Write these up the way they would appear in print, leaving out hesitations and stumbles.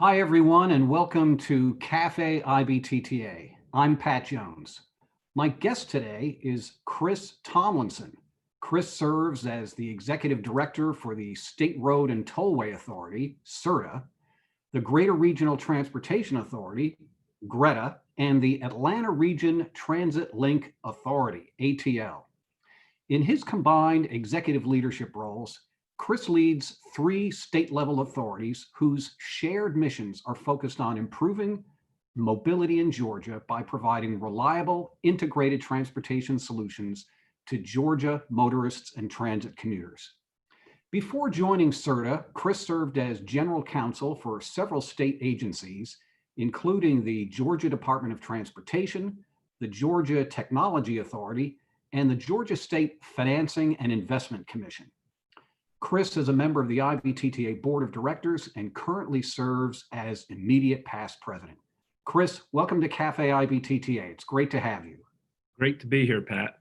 Hi, everyone, and welcome to Café IBTTA. I'm Pat Jones. My guest today is Chris Tomlinson. Chris serves as the Executive Director for the State Road and Tollway Authority, SRTA, the Greater Regional Transportation Authority, GRETA, and the Atlanta Region Transit Link Authority, ATL. In his combined executive leadership roles, Chris leads three state-level authorities whose shared missions are focused on improving mobility in Georgia by providing reliable, integrated transportation solutions to Georgia motorists and transit commuters. Before joining SRTA, Chris served as general counsel for several state agencies, including the Georgia Department of Transportation, the Georgia Technology Authority, and the Georgia State Financing and Investment Commission. Chris is a member of the IBTTA Board of Directors and currently serves as immediate past president. Chris, welcome to Café IBTTA. It's great to have you. Great to be here, Pat.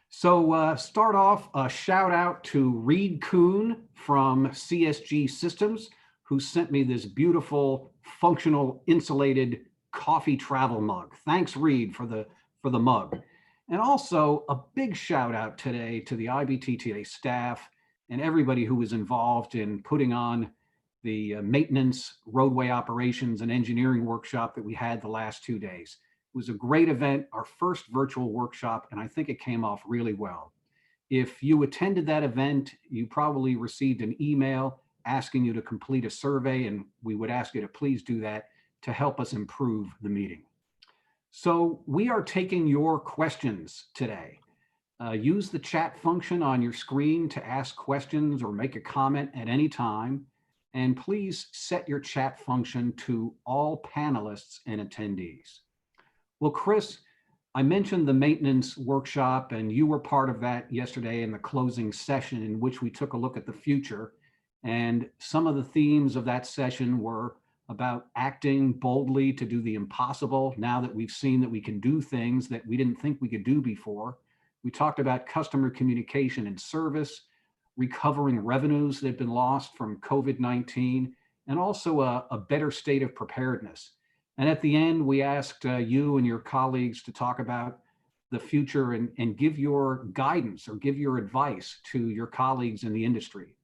So start off, a shout out to Reed Kuhn from CSG Systems, who sent me this beautiful, functional, insulated coffee travel mug. Thanks, Reed, for the mug. And also a big shout out today to the IBTTA staff and everybody who was involved in putting on the maintenance, roadway operations, and engineering workshop that we had the last 2 days. It was a great event, our first virtual workshop, and I think it came off really well. If you attended that event, you probably received an email asking you to complete a survey, and we would ask you to please do that to help us improve the meeting. So we are taking your questions today. Use the chat function on your screen to ask questions or make a comment at any time. And please set your chat function to all panelists and attendees. Well, Chris, I mentioned the maintenance workshop, and you were part of that yesterday in the closing session in which we took a look at the future. And some of the themes of that session were about acting boldly to do the impossible now that we've seen that we can do things that we didn't think we could do before. We talked about customer communication and service, recovering revenues that have been lost from COVID-19, and also a better state of preparedness. And at the end, we asked you and your colleagues to talk about the future and give your guidance or give your advice to your colleagues in the industry.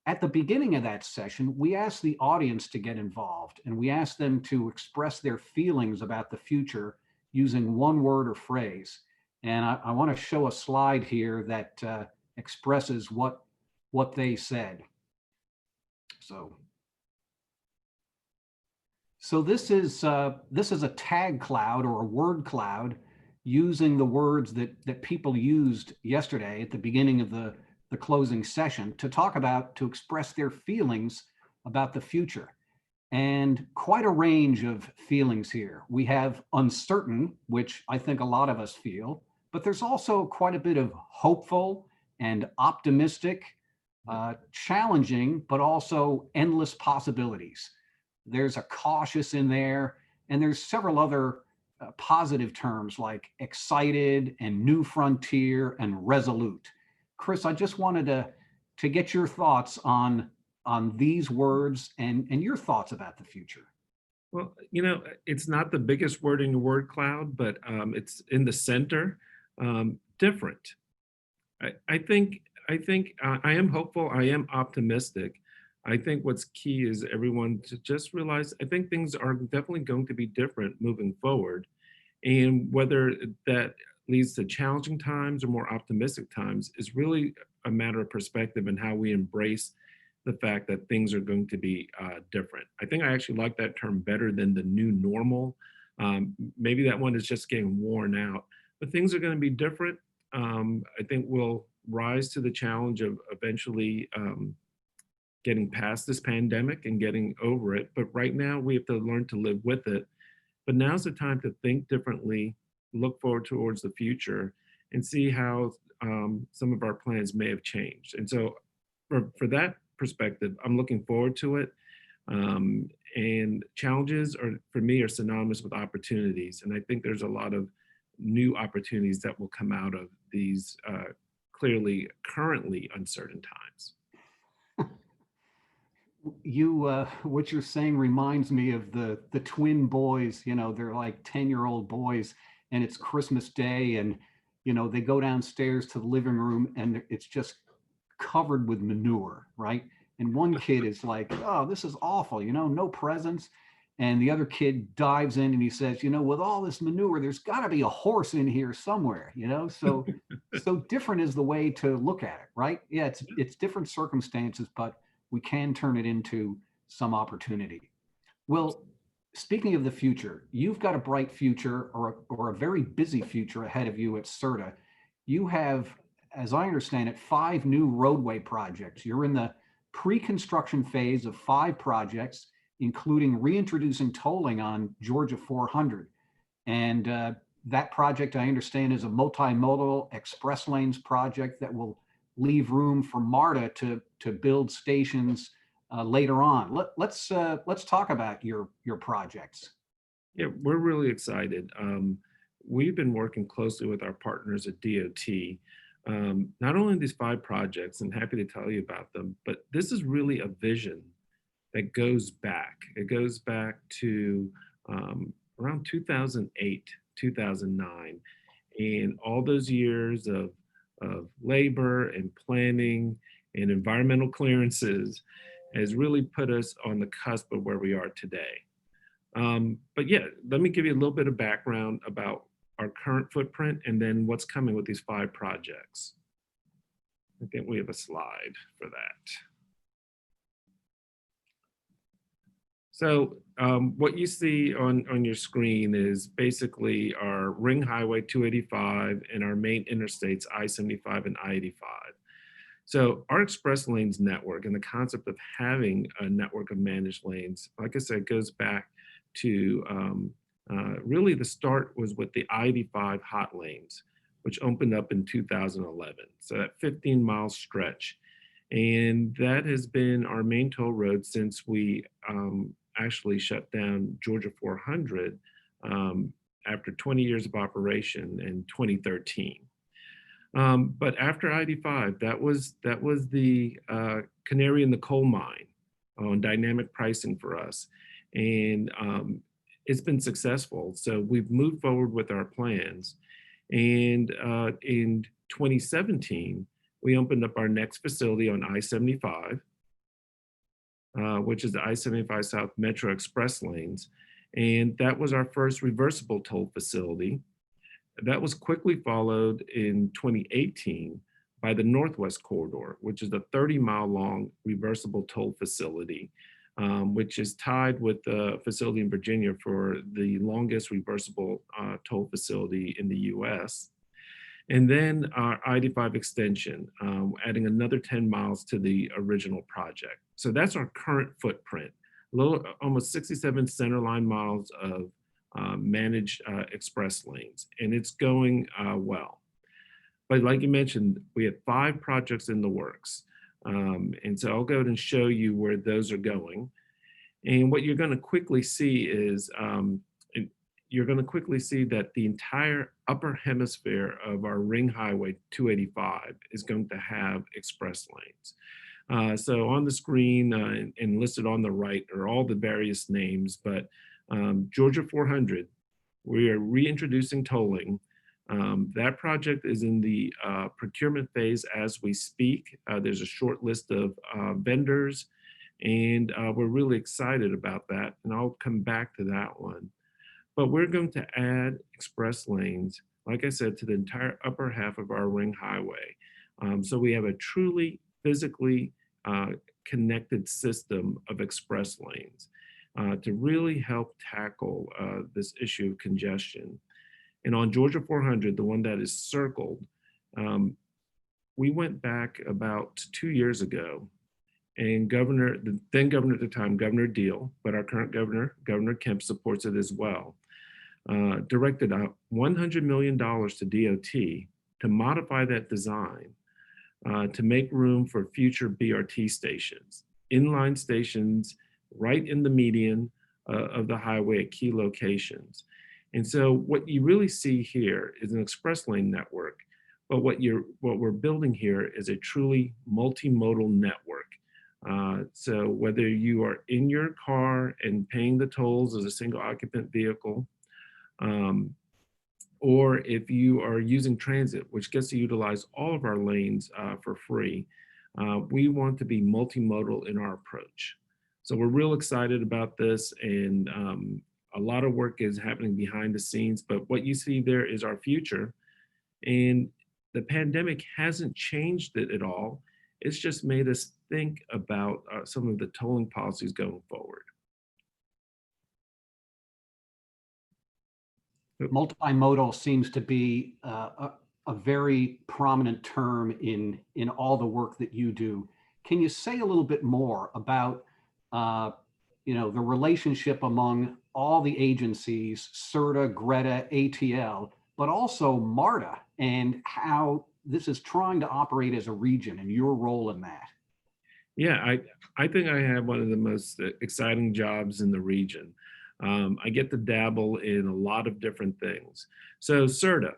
At the beginning of that session, we asked the audience to get involved, and we asked them to express their feelings about the future using one word or phrase. And I want to show a slide here that expresses what they said. So this is a tag cloud or a word cloud using the words that people used yesterday at the beginning of the closing session to express their feelings about the future. And quite a range of feelings here. We have uncertain, which I think a lot of us feel, but there's also quite a bit of hopeful and optimistic, challenging, but also endless possibilities. There's a cautious in there, and there's several other positive terms like excited and new frontier and resolute. Chris, I just wanted to get your thoughts on these words and your thoughts about the future. Well, you know, it's not the biggest word in the word cloud, but it's in the center. Different. I think I am hopeful. I am optimistic. I think what's key is everyone to just realize, I think things are definitely going to be different moving forward. And whether that leads to challenging times or more optimistic times is really a matter of perspective and how we embrace the fact that things are going to be different. I think I actually like that term better than the new normal. Maybe that one is just getting worn out, but things are going to be different. I think we'll rise to the challenge of eventually getting past this pandemic and getting over it. But right now we have to learn to live with it. But now's the time to think differently, look forward towards the future, and see how some of our plans may have changed. And so for that perspective, I'm looking forward to it. And challenges for me are synonymous with opportunities. And I think there's a lot of new opportunities that will come out of these currently uncertain times. What you're saying reminds me of the twin boys. They're like 10-year-old boys, and it's Christmas Day, and they go downstairs to the living room, and it's just covered with manure, right? And one kid is like, "Oh, this is awful, no presents." And the other kid dives in and he says, "With all this manure, there's got to be a horse in here somewhere." So different is the way to look at it, right? Yeah, it's different circumstances, but we can turn it into some opportunity. Well, speaking of the future, you've got a bright future, or a very busy future ahead of you at SRTA. You have, as I understand it, 5 new roadway projects. You're in the pre-construction phase of 5 projects, including reintroducing tolling on Georgia 400. And that project, I understand, is a multimodal express lanes project that will leave room for MARTA to build stations later on. Let's talk about your projects. Yeah, we're really excited. We've been working closely with our partners at DOT, not only these 5 projects, and happy to tell you about them, but this is really a vision that goes back. It goes back to around 2008, 2009, and all those years of labor and planning and environmental clearances has really put us on the cusp of where we are today. But yeah, let me give you a little bit of background about our current footprint and then what's coming with these 5 projects. I think we have a slide for that. So what you see on your screen is basically our ring highway 285 and our main interstates I-75 and I-85. So our express lanes network and the concept of having a network of managed lanes, like I said, goes back to really the start was with the I85 hot lanes, which opened up in 2011. So that 15-mile stretch. And that has been our main toll road since we actually shut down Georgia 400 after 20 years of operation in 2013. But after I-85, that was the canary in the coal mine on dynamic pricing for us. And it's been successful. So we've moved forward with our plans. And in 2017, we opened up our next facility on I-75, which is the I-75 South Metro Express Lanes. And that was our first reversible toll facility. That was quickly followed in 2018 by the Northwest Corridor, which is a 30-mile long reversible toll facility, which is tied with the facility in Virginia for the longest reversible toll facility in the US. And then our I-85 extension, adding another 10 miles to the original project. So that's our current footprint, almost 67 centerline miles of managed express lanes, and it's going well. But like you mentioned, we have 5 projects in the works. And so I'll go ahead and show you where those are going. And what you're going to quickly see is that the entire upper hemisphere of our ring highway 285 is going to have express lanes. So on the screen and listed on the right are all the various names, but Georgia 400, we are reintroducing tolling. That project is in the procurement phase as we speak. There's a short list of vendors, and we're really excited about that, and I'll come back to that one. But we're going to add express lanes, like I said, to the entire upper half of our ring highway. So we have a truly physically connected system of express lanes to really help tackle this issue of congestion. And on Georgia 400, the one that is circled, we went back about 2 years ago, and the then governor at the time, Governor Deal, but our current governor, Governor Kemp, supports it as well, directed out $100 million to DOT to modify that design to make room for future BRT stations, inline stations right in the median of the highway at key locations. And so what you really see here is an express lane network, but what we're building here is a truly multimodal network So whether you are in your car and paying the tolls as a single occupant vehicle, or if you are using transit, which gets to utilize all of our lanes for free, we want to be multimodal in our approach. So we're real excited about this, and a lot of work is happening behind the scenes, but what you see there is our future. And the pandemic hasn't changed it at all. It's just made us think about some of the tolling policies going forward. Multimodal seems to be a very prominent term in all the work that you do. Can you say a little bit more about the relationship among all the agencies, SRTA, Greta, ATL, but also MARTA, and how this is trying to operate as a region and your role in that? Yeah, I think I have one of the most exciting jobs in the region. I get to dabble in a lot of different things. So SRTA,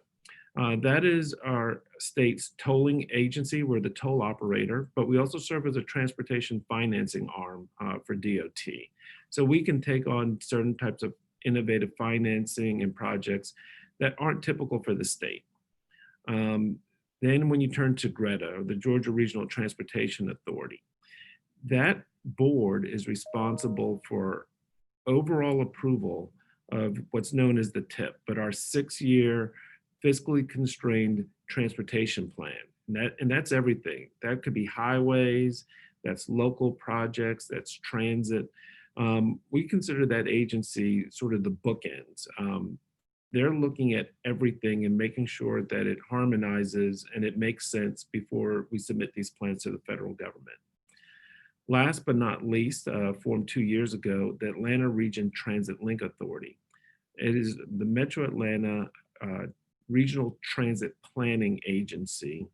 that is our state's tolling agency. We're the toll operator, but we also serve as a transportation financing arm for DOT. So we can take on certain types of innovative financing and projects that aren't typical for the state. Then when you turn to GRETA, or the Georgia Regional Transportation Authority, that board is responsible for overall approval of what's known as the TIP, but our 6-year fiscally constrained transportation plan. And that's everything. That could be highways, that's local projects, that's transit. We consider that agency sort of the bookends. They're looking at everything and making sure that it harmonizes and it makes sense before we submit these plans to the federal government. Last but not least, formed 2 years ago, the Atlanta Region Transit Link Authority. It is the Metro Atlanta Regional Transit Planning Agency.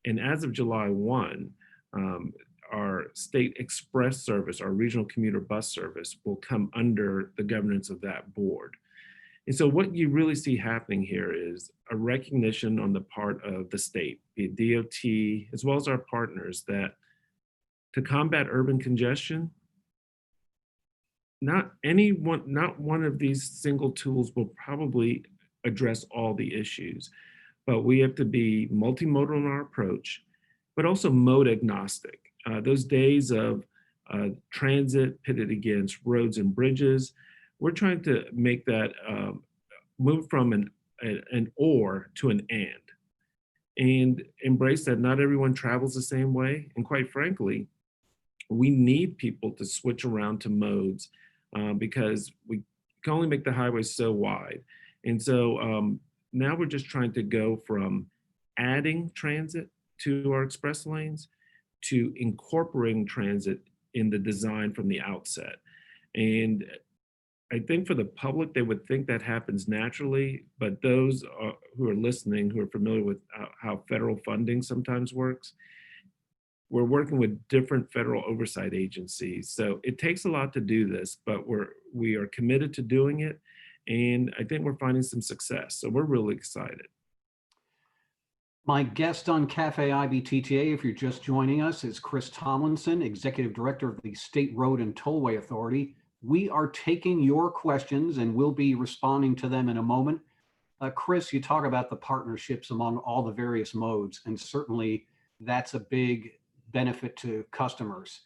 And as of July 1, our state express service, our regional commuter bus service, will come under the governance of that board. And so what you really see happening here is a recognition on the part of the state, be it DOT, as well as our partners, that to combat urban congestion, not one of these single tools will probably address all the issues, but we have to be multimodal in our approach, but also mode agnostic. Those days of transit pitted against roads and bridges, we're trying to make that move from an or to an and embrace that not everyone travels the same way. And quite frankly, we need people to switch around to modes because we can only make the highways so wide. And so now we're just trying to go from adding transit to our express lanes to incorporating transit in the design from the outset. And I think for the public, they would think that happens naturally, but those who are listening, who are familiar with how federal funding sometimes works, we're working with different federal oversight agencies. So it takes a lot to do this, but we are committed to doing it. And I think we're finding some success. So we're really excited. My guest on Café IBTTA, if you're just joining us, is Chris Tomlinson, Executive Director of the State Road and Tollway Authority. We are taking your questions and we'll be responding to them in a moment. Chris, you talk about the partnerships among all the various modes, and certainly that's a big benefit to customers.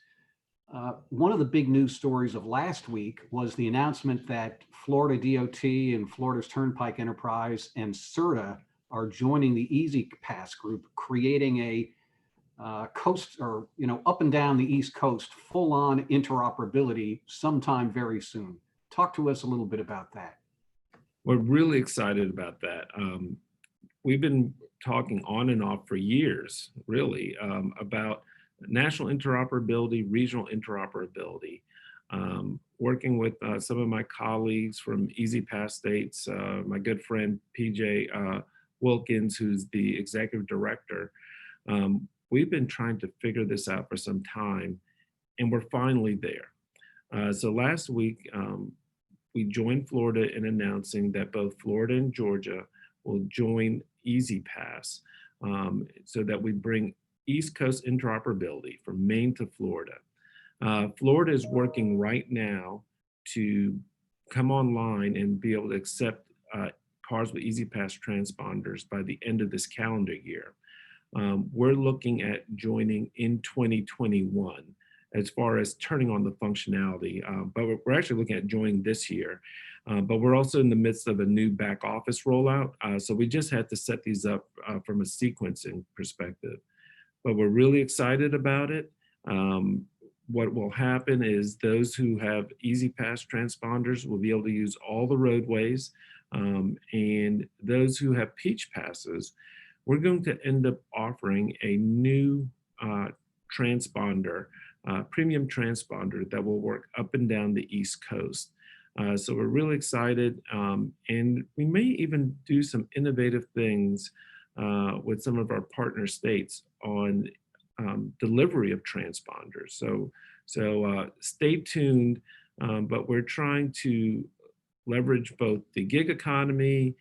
One of the big news stories of last week was the announcement that Florida DOT and Florida's Turnpike Enterprise and SRTA are joining the EZPass group, creating a coast, or up and down the East Coast, full-on interoperability sometime very soon. Talk to us a little bit about that. We're really excited about that. We've been talking on and off for years, really, about national interoperability, regional interoperability, working with some of my colleagues from EZPass states, my good friend PJ Wilkins, who's the executive director. We've been trying to figure this out for some time, and we're finally there. So last week, we joined Florida in announcing that both Florida and Georgia will join EZPass so that we bring East Coast interoperability from Maine to Florida. Florida is working right now to come online and be able to accept cars with EZPass transponders by the end of this calendar year. We're looking at joining in 2021 as far as turning on the functionality, but we're actually looking at joining this year. But we're also in the midst of a new back office rollout. So we just had to set these up from a sequencing perspective. But we're really excited about it. What will happen is those who have EZPass transponders will be able to use all the roadways. And those who have Peach passes, we're going to end up offering a new transponder, premium transponder that will work up and down the East Coast. So we're really excited, and we may even do some innovative things with some of our partner states on delivery of transponders. So stay tuned, but we're trying to leverage both the gig economy,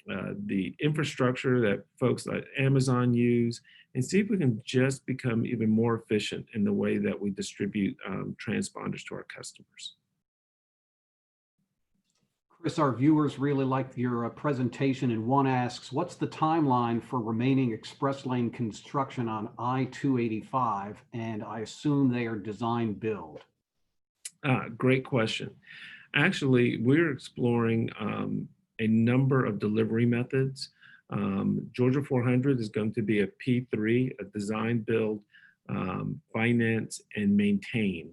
the infrastructure that folks like Amazon use, and see if we can just become even more efficient in the way that we distribute transponders to our customers. Chris, our viewers really liked your presentation, and one asks, what's the timeline for remaining express lane construction on I-285? And I assume they are design build. Great question. Actually, we're exploring a number of delivery methods. Georgia 400 is going to be a P3, a design build, finance, and maintain.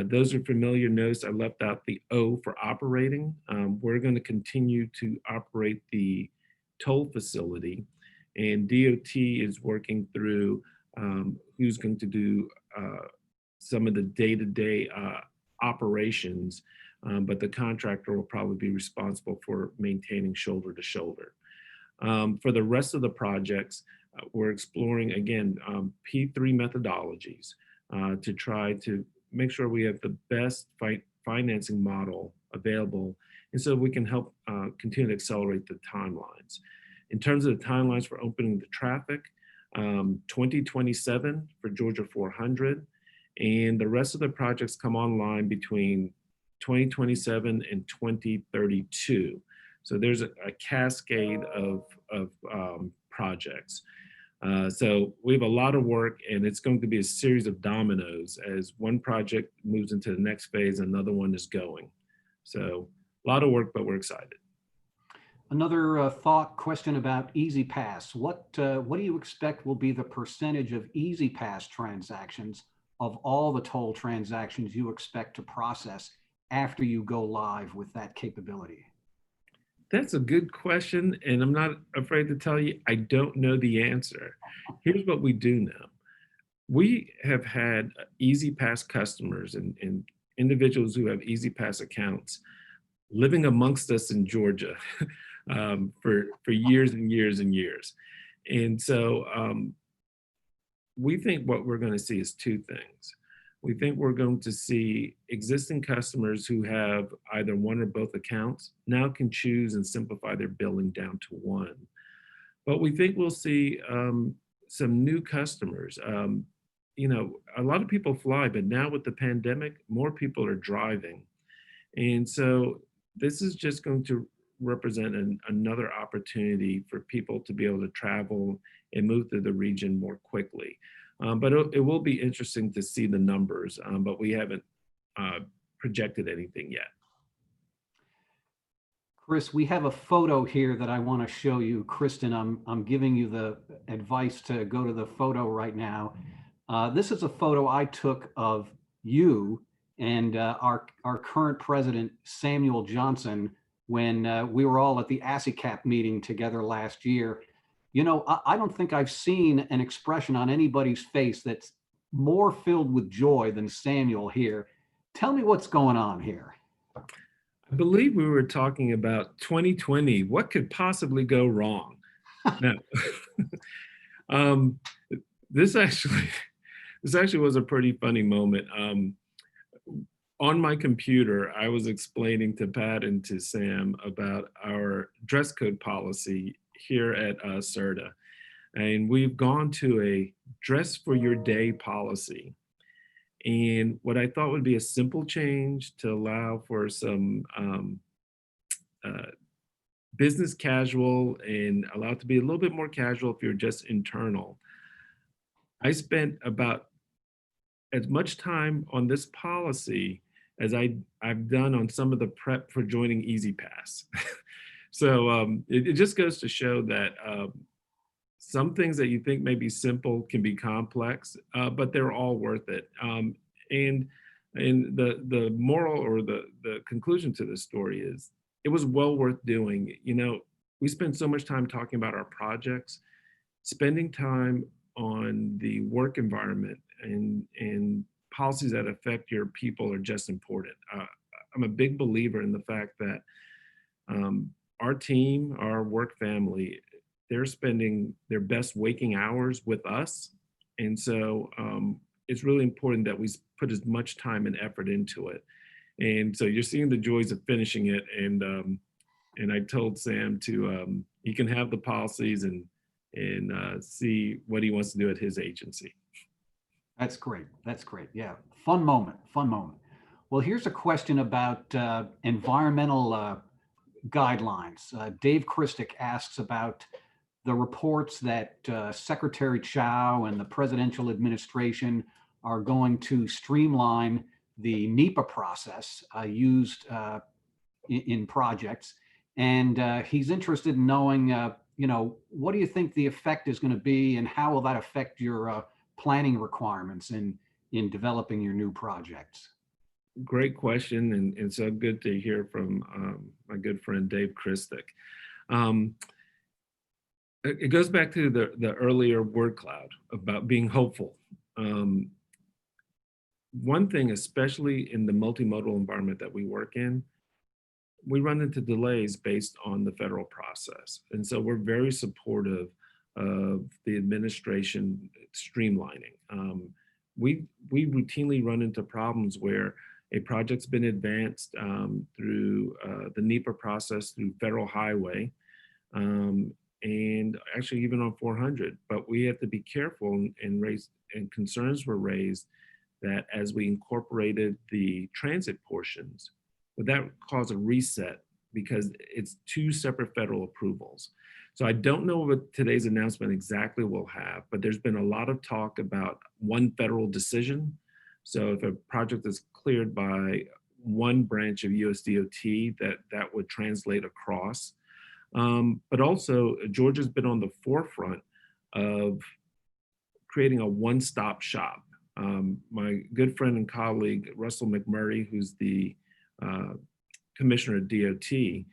Those are familiar notes. I left out the O for operating. We're going to continue to operate the toll facility, and DOT is working through who's going to do some of the day-to-day operations, but the contractor will probably be responsible for maintaining shoulder to shoulder. For the rest of the projects, we're exploring, again, P3 methodologies to try to make sure we have the best financing model available, and so we can help continue to accelerate the timelines. In terms of the timelines for opening the traffic, 2027 for Georgia 400, and the rest of the projects come online between 2027 and 2032. So there's a cascade of projects. So we have a lot of work, and it's going to be a series of dominoes as one project moves into the next phase, another one is going. So a lot of work, but we're excited. Another thought question about EZPass. What do you expect will be the percentage of EZPass transactions of all the toll transactions you expect to process after you go live with that capability? That's a good question, and I'm not afraid to tell you I don't know the answer. Here's what we do know. We have had EZPass customers and individuals who have EZPass accounts living amongst us in Georgia for years and years and years. And so we think what we're going to see is two things. We think we're going to see existing customers who have either one or both accounts now can choose and simplify their billing down to one. But we think we'll see some new customers. You know, a lot of people fly, but now with the pandemic, more people are driving. And so this is just going to represent another opportunity for people to be able to travel and move through the region more quickly. But it will be interesting to see the numbers, but we haven't projected anything yet. Chris, we have a photo here that I want to show you. Kristen, I'm giving you the advice to go to the photo right now. This is a photo I took of you and our current president, Samuel Johnson, when we were all at the ASICAP meeting together last year. You know, I don't think I've seen an expression on anybody's face that's more filled with joy than Samuel here. Tell me what's going on here. I believe we were talking about 2020. What could possibly go wrong? Now, this actually was a pretty funny moment. On my computer, I was explaining to Pat and to Sam about our dress code policy here at SRTA. And we've gone to a dress for your day policy. And what I thought would be a simple change to allow for some uh, business casual and allow it to be a little bit more casual if you're just internal. I spent about as much time on this policy as I've done on some of the prep for joining EZPass. So it just goes to show that some things that you think may be simple can be complex, but they're all worth it. And the moral or the conclusion to this story is it was well worth doing. You know, we spend so much time talking about our projects, spending time on the work environment and policies that affect your people are just important. I'm a big believer in the fact that our team, our work family, they're spending their best waking hours with us. And so it's really important that we put as much time and effort into it. And so you're seeing the joys of finishing it. And I told Sam to, he can have the policies and see what he wants to do at his agency. That's great. That's great. Yeah. Fun moment. Fun moment. Well, here's a question about environmental guidelines. Dave Christic asks about the reports that Secretary Chow and the presidential administration are going to streamline the NEPA process used in projects. And he's interested in knowing, you know, what do you think the effect is going to be and how will that affect your planning requirements in developing your new projects? Great question, and so good to hear from my good friend Dave Christic. It goes back to the earlier word cloud about being hopeful. One thing, especially in the multimodal environment that we work in, we run into delays based on the federal process. And so we're very supportive of the administration streamlining. We routinely run into problems where a project's been advanced through the NEPA process through federal highway, and actually even on 400. But we have to be careful and concerns were raised that as we incorporated the transit portions, would that cause a reset because it's two separate federal approvals. So I don't know what today's announcement exactly will have, but there's been a lot of talk about one federal decision. So if a project is cleared by one branch of USDOT, that would translate across. But also Georgia's been on the forefront of creating a one-stop shop. My good friend and colleague, Russell McMurray, who's the commissioner at DOT,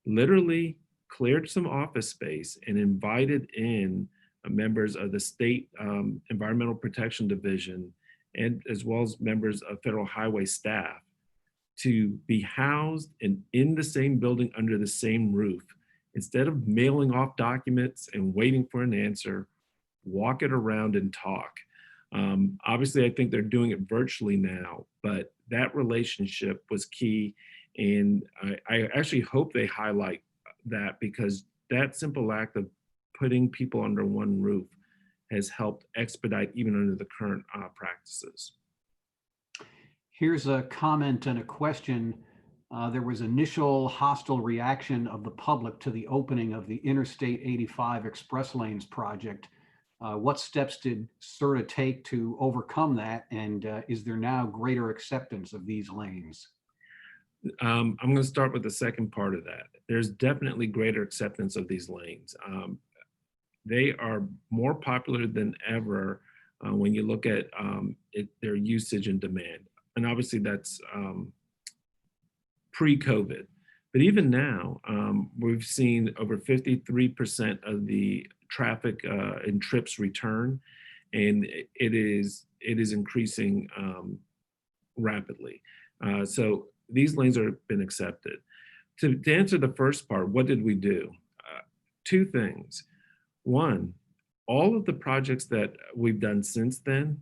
literally cleared some office space and invited in members of the state Environmental Protection Division and as well as members of federal highway staff to be housed in the same building under the same roof. Instead of mailing off documents and waiting for an answer, walk it around and talk. Obviously, I think they're doing it virtually now, but that relationship was key. And I actually hope they highlight that because that simple act of putting people under one roof has helped expedite even under the current practices. Here's a comment and a question. There was initial hostile reaction of the public to the opening of the Interstate 85 Express Lanes project. What steps did SRTA take to overcome that? And is there now greater acceptance of these lanes? I'm going to start with the second part of that. There's definitely greater acceptance of these lanes. They are more popular than ever when you look at their usage and demand. And obviously that's pre-COVID. But even now, we've seen over 53% of the traffic and trips return, and it is increasing rapidly. So these lanes have been accepted. To answer the first part, what did we do? Two things. One, all of the projects that we've done since then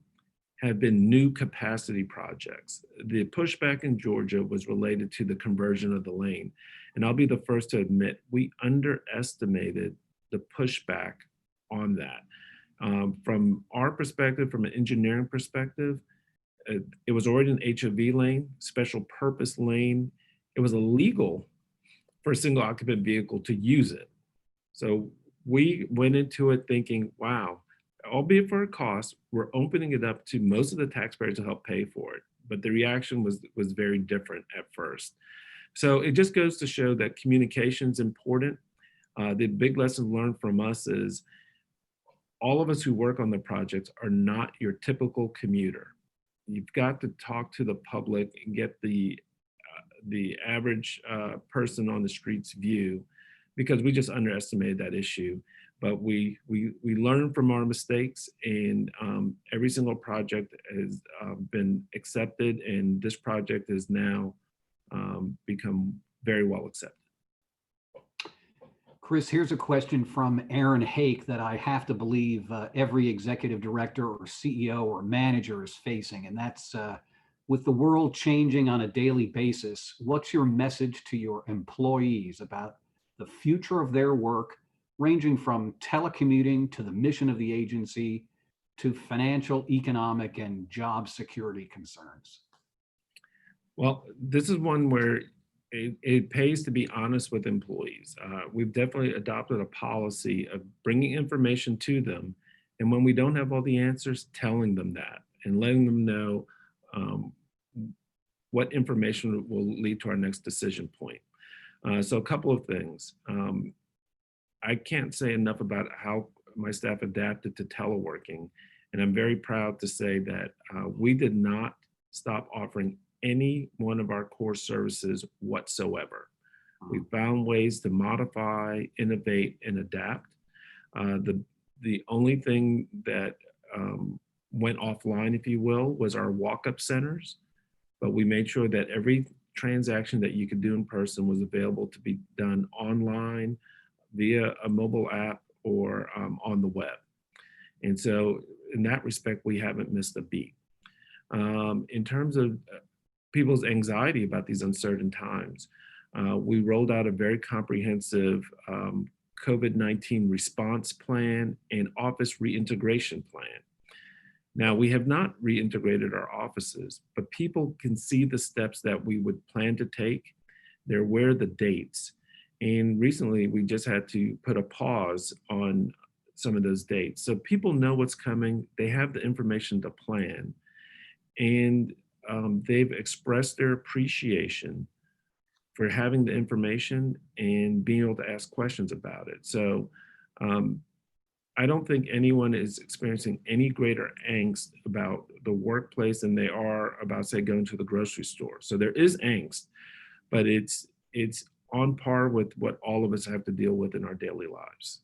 have been new capacity projects. The pushback in Georgia was related to the conversion of the lane. And I'll be the first to admit, we underestimated the pushback on that. From our perspective, from an engineering perspective, It was already an HOV lane, special purpose lane. It was illegal for a single occupant vehicle to use it. So we went into it thinking, wow, albeit for a cost, we're opening it up to most of the taxpayers to help pay for it. But the reaction was very different at first. So it just goes to show that communication is important. The big lesson learned from us is all of us who work on the projects are not your typical commuter. You've got to talk to the public and get the average person on the street's view, because we just underestimated that issue. But we learn from our mistakes, and every single project has been accepted, and this project has now become very well accepted. Chris, here's a question from Aaron Hake that I have to believe every executive director or CEO or manager is facing, and that's with the world changing on a daily basis, what's your message to your employees about the future of their work, ranging from telecommuting to the mission of the agency to financial, economic, and job security concerns? Well, this is one where it pays to be honest with employees. We've definitely adopted a policy of bringing information to them, and when we don't have all the answers, telling them that and letting them know what information will lead to our next decision point. So a couple of things. I can't say enough about how my staff adapted to teleworking, and I'm very proud to say that we did not stop offering any one of our core services whatsoever. We found ways to modify, innovate, and adapt. The only thing that went offline, if you will, was our walk-up centers, but we made sure that every transaction that you could do in person was available to be done online, via a mobile app, or on the web. And so in that respect, we haven't missed a beat. In terms of people's anxiety about these uncertain times, we rolled out a very comprehensive COVID-19 response plan and office reintegration plan. Now, we have not reintegrated our offices, but people can see the steps that we would plan to take. They're aware of the dates. And recently, we just had to put a pause on some of those dates. So people know what's coming. They have the information to plan. And they've expressed their appreciation for having the information and being able to ask questions about it. So I don't think anyone is experiencing any greater angst about the workplace than they are about, say, going to the grocery store. So there is angst, but it's on par with what all of us have to deal with in our daily lives.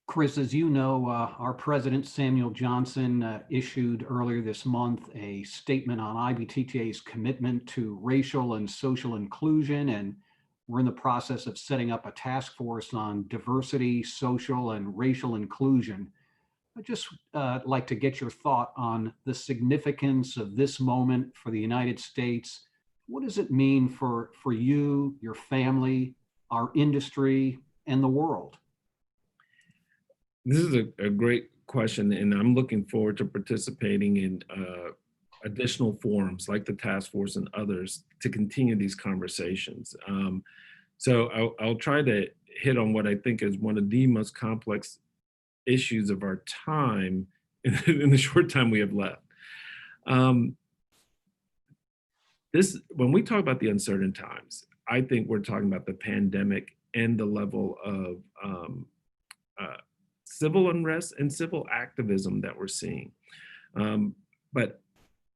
Chris, as you know, our president, Samuel Johnson, issued earlier this month a statement on IBTTA's commitment to racial and social inclusion, and we're in the process of setting up a task force on diversity, social, and racial inclusion. I'd just like to get your thought on the significance of this moment for the United States. What does it mean for you, your family, our industry, and the world? This is a great question, and I'm looking forward to participating in additional forums like the task force and others to continue these conversations. So I'll try to hit on what I think is one of the most complex issues of our time in the short time we have left. When we talk about the uncertain times, I think we're talking about the pandemic and the level of civil unrest and civil activism that we're seeing. But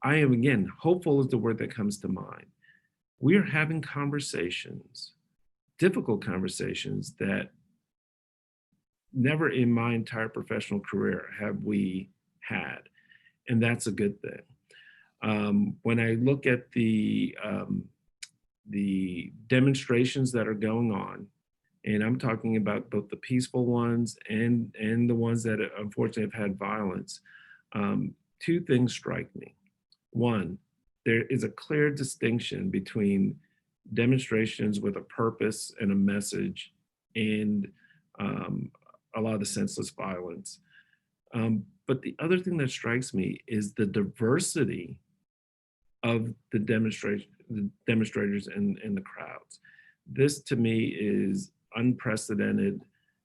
I am, again, hopeful is the word that comes to mind. We are having conversations, difficult conversations, that never in my entire professional career have we had, and that's a good thing. When I look at the demonstrations that are going on, and I'm talking about both the peaceful ones and the ones that unfortunately have had violence, two things strike me. One, there is a clear distinction between demonstrations with a purpose and a message and a lot of the senseless violence. But the other thing that strikes me is the diversity of the demonstrators and the crowds. This to me is unprecedented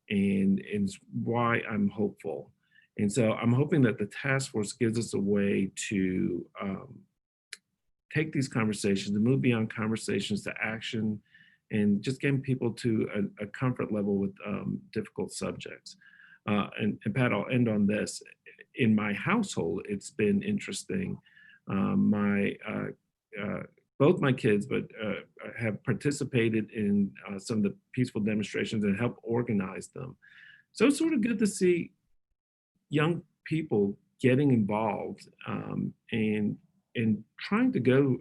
and is why I'm hopeful. And so I'm hoping that the task force gives us a way to take these conversations and move beyond conversations to action and just getting people to a comfort level with difficult subjects. And Pat, I'll end on this. In my household, it's been interesting. Both my kids, but have participated in some of the peaceful demonstrations and helped organize them. So it's sort of good to see young people getting involved and trying to go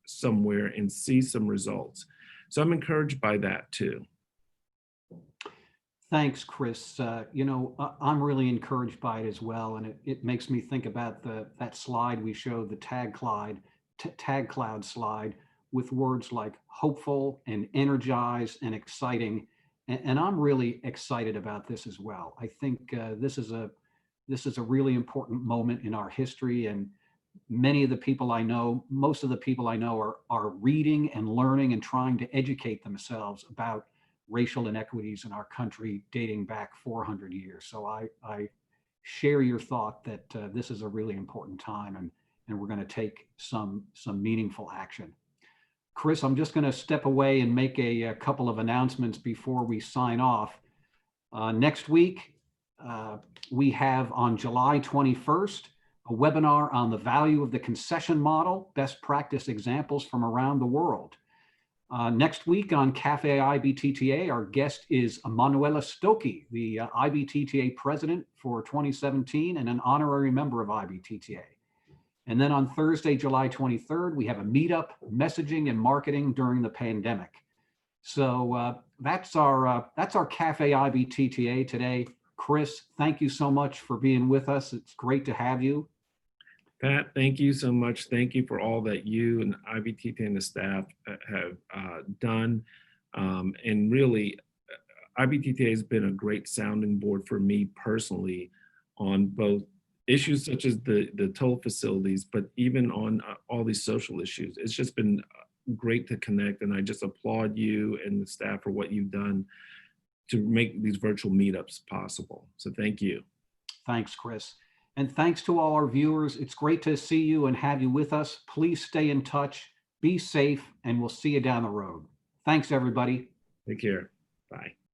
somewhere and see some results. So I'm encouraged by that too. Thanks, Chris. I'm really encouraged by it as well. And it makes me think about that slide we showed, the tag cloud slide with words like hopeful and energized and exciting. And I'm really excited about this as well. I think this is a really important moment in our history. And many of the people I know, most of the people I know are reading and learning and trying to educate themselves about racial inequities in our country dating back 400 years. So I share your thought that this is a really important time and we're going to take some meaningful action. Chris, I'm just going to step away and make a couple of announcements before we sign off. Next week, we have on July 21st, a webinar on the value of the concession model, best practice examples from around the world. Next week on Café IBTTA, our guest is Emanuela Stocchi, the IBTTA president for 2017 and an honorary member of IBTTA. And then on Thursday, July 23rd, we have a meetup, messaging and marketing during the pandemic. So that's our Café IBTTA today. Chris, thank you so much for being with us. It's great to have you. Pat, thank you so much. Thank you for all that you and IBTTA and the staff have done. And really, IBTTA has been a great sounding board for me personally on both issues such as the toll facilities, but even on all these social issues. It's just been great to connect, and I just applaud you and the staff for what you've done to make these virtual meetups possible. So thank you. Thanks, Chris. And thanks to all our viewers. It's great to see you and have you with us. Please stay in touch, be safe, and we'll see you down the road. Thanks, everybody. Take care. Bye.